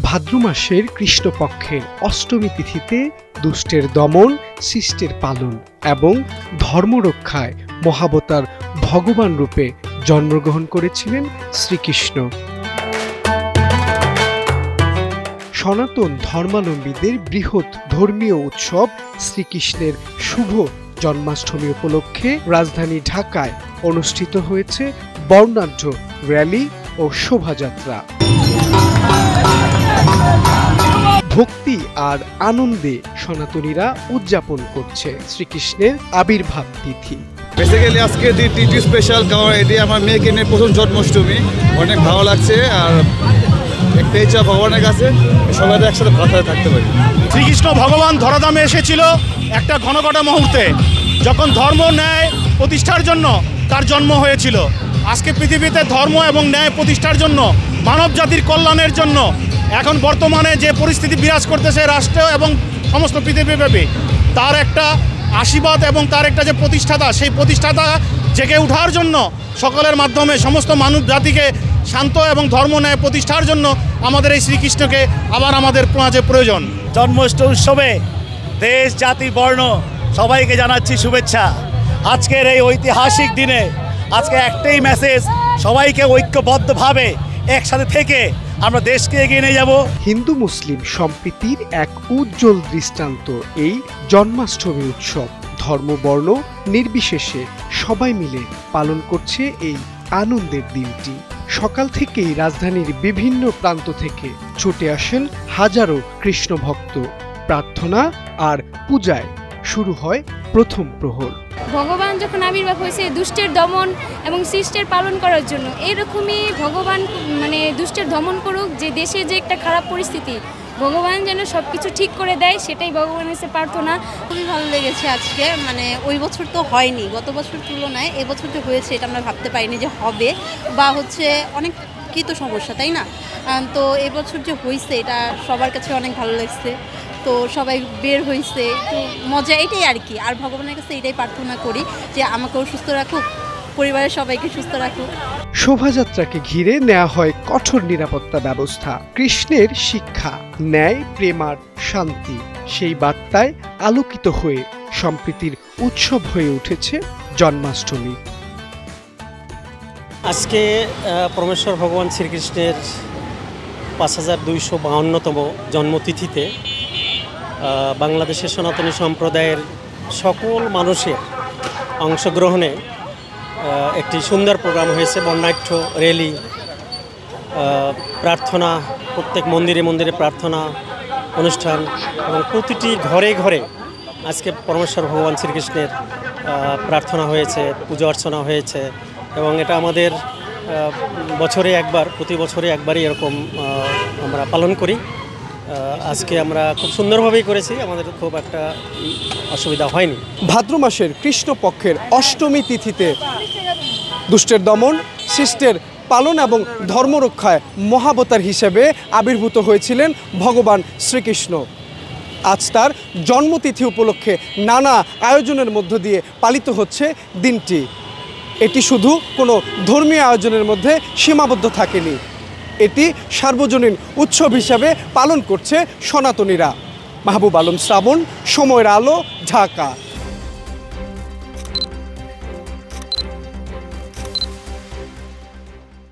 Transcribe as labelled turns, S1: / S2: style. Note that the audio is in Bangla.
S1: ভাদ্র মাসের কৃষ্ণপক্ষের অষ্টমী তিথিতে দুষ্টের দমন, শিষ্টের পালন এবং ধর্মরক্ষায় মহাবতার ভগবান রূপে জন্মগ্রহণ করেছিলেন শ্রীকৃষ্ণ। সনাতন ধর্মাবলম্বীদের বৃহৎ ধর্মীয় উৎসব শ্রীকৃষ্ণের শুভ জন্মাষ্টমী উপলক্ষে রাজধানী ঢাকায় অনুষ্ঠিত হয়েছে বর্ণাঢ্য র্যালি ও শোভাযাত্রা। ভক্তি আর আনন্দে সনাতনীরা উদযাপন করছে শ্রীকৃষ্ণের আবির্ভাব তিথি।
S2: বেসিক্যালি আজকে দিনটি স্পেশাল, কারণ এটি আমার মেয়েকে নিয়ে প্রথম জন্মাষ্টমী। অনেক ভালো লাগছে, আর একটা ইচ্ছা ভগবানের কাছে সবাই একসাথে ভালো থাকতে পারি।
S3: শ্রীকৃষ্ণ ভগবান ধরাধামে এসেছিল একটা ঘনঘটা মুহূর্তে, যখন ধর্ম ন্যায় প্রতিষ্ঠার জন্য তার জন্ম হয়েছিল। আজকে পৃথিবীতে ধর্ম এবং ন্যায় প্রতিষ্ঠার জন্য, মানব জাতির কল্যাণের জন্য এখন বর্তমানে যে পরিস্থিতি বিরাজ করতেছে রাষ্ট্র এবং সমস্ত পৃথিবীব্যাপী, তার একটা আশীর্বাদ এবং তার একটা যে প্রতিষ্ঠাতা, সেই প্রতিষ্ঠাতা জেগে ওঠার জন্য সকলের মাধ্যমে সমস্ত মানব জাতিকে শান্ত এবং ধর্ম ন্যায় প্রতিষ্ঠার জন্য আমাদের এই শ্রীকৃষ্ণকে আবার আমাদের মাঝে প্রয়োজন।
S4: জন্মাষ্টমী উৎসবে দেশ, জাতি, বর্ণ সবাইকে জানাচ্ছি শুভেচ্ছা। আজকের এই ঐতিহাসিক দিনে আজকে একটাই মেসেজ, সবাইকে ঐক্যবদ্ধভাবে একসাথে থেকে আমরা দেশকে এগিয়ে নিয়ে যাব।
S1: হিন্দু মুসলিম সম্প্রীতির এক উজ্জ্বল দৃষ্টান্ত এই জন্মাষ্টমী উৎসব। ধর্ম বর্ণ নির্বিশেষে সবাই মিলে পালন করছে এই আনন্দের দিনটি। সকাল থেকেই রাজধানীর বিভিন্ন প্রান্ত থেকে ছুটে আসেন হাজারো কৃষ্ণ ভক্ত। প্রার্থনা আর পূজায় শুরু হয় প্রথম প্রহর।
S5: ভগবান যখন আবির্ভাব হয়েছে দুষ্টের দমন এবং শিষ্টের পালন করার জন্য, এরকমই ভগবান দুষ্টের দমন করুক, যে দেশে যে একটা খারাপ পরিস্থিতি, ভগবান যেন সব কিছু ঠিক করে দেয়, সেটাই ভগবানের কাছে প্রার্থনা।
S6: খুবই ভালো লেগেছে আজকে। ওই বছর তো হয়নি, গত বছর তুলনায় এবছর যে হয়েছে এটা আমরা ভাবতে পারিনি যে হবে, বা অনেক কি তো সমস্যা, তাই না? তো এবছর যে হয়েছে এটা সবার কাছে অনেক ভালো লাগছে। তো সবাই বের হয়েছে, একটু মজা, এটাই আর কি। আর ভগবানের কাছে এটাই প্রার্থনা করি যে আমাকেও সুস্থ রাখুক, পরিবারের সবাইকে সুস্থ রাখুক।
S1: শোভাযাত্রাকে ঘিরে নেওয়া হয় কঠোর নিরাপত্তা ব্যবস্থা। কৃষ্ণের শিক্ষা, ন্যায়, প্রেম আর শান্তি, সেই বার্তায় আলোকিত হয়ে সম্প্রীতির উৎসব হয়ে উঠেছে জন্মাষ্টমী।
S7: আজকে পরমেশ্বর ভগবান শ্রীকৃষ্ণের 5252তম জন্মতিথিতে বাংলাদেশের সনাতনী সম্প্রদায়ের সকল মানুষের অংশগ্রহণে একটি সুন্দর প্রোগ্রাম হয়েছে। বর্ণাঢ্য র্যালি, প্রার্থনা, প্রত্যেক মন্দিরে মন্দিরে প্রার্থনা অনুষ্ঠান, এবং প্রতিটি ঘরে ঘরে আজকে পরমেশ্বর ভগবান শ্রীকৃষ্ণের প্রার্থনা হয়েছে, পূজা অর্চনা হয়েছে। এবং এটা আমাদের বছরে একবার, প্রতি বছরে একবারই এরকম আমরা পালন করি। আজকে আমরা খুব সুন্দরভাবেই করেছি, আমাদের খুব একটা অসুবিধা হয়নি।
S1: ভাদ্র মাসের কৃষ্ণপক্ষের অষ্টমী তিথিতে দুষ্টের দমন, শিষ্টের পালন এবং ধর্মরক্ষায় মহাবতার হিসেবে আবির্ভূত হয়েছিলেন ভগবান শ্রীকৃষ্ণ। আজ তার জন্মতিথি উপলক্ষে নানা আয়োজনের মধ্য দিয়ে পালিত হচ্ছে দিনটি। এটি শুধু কোনো ধর্মীয় আয়োজনের মধ্যে সীমাবদ্ধ থাকেনি, এটি সার্বজনীন উৎসব হিসাবে পালন করছে সনাতনীরা। মাহবুব আলম শ্রাবণ, সময়ের আলো, ঢাকা।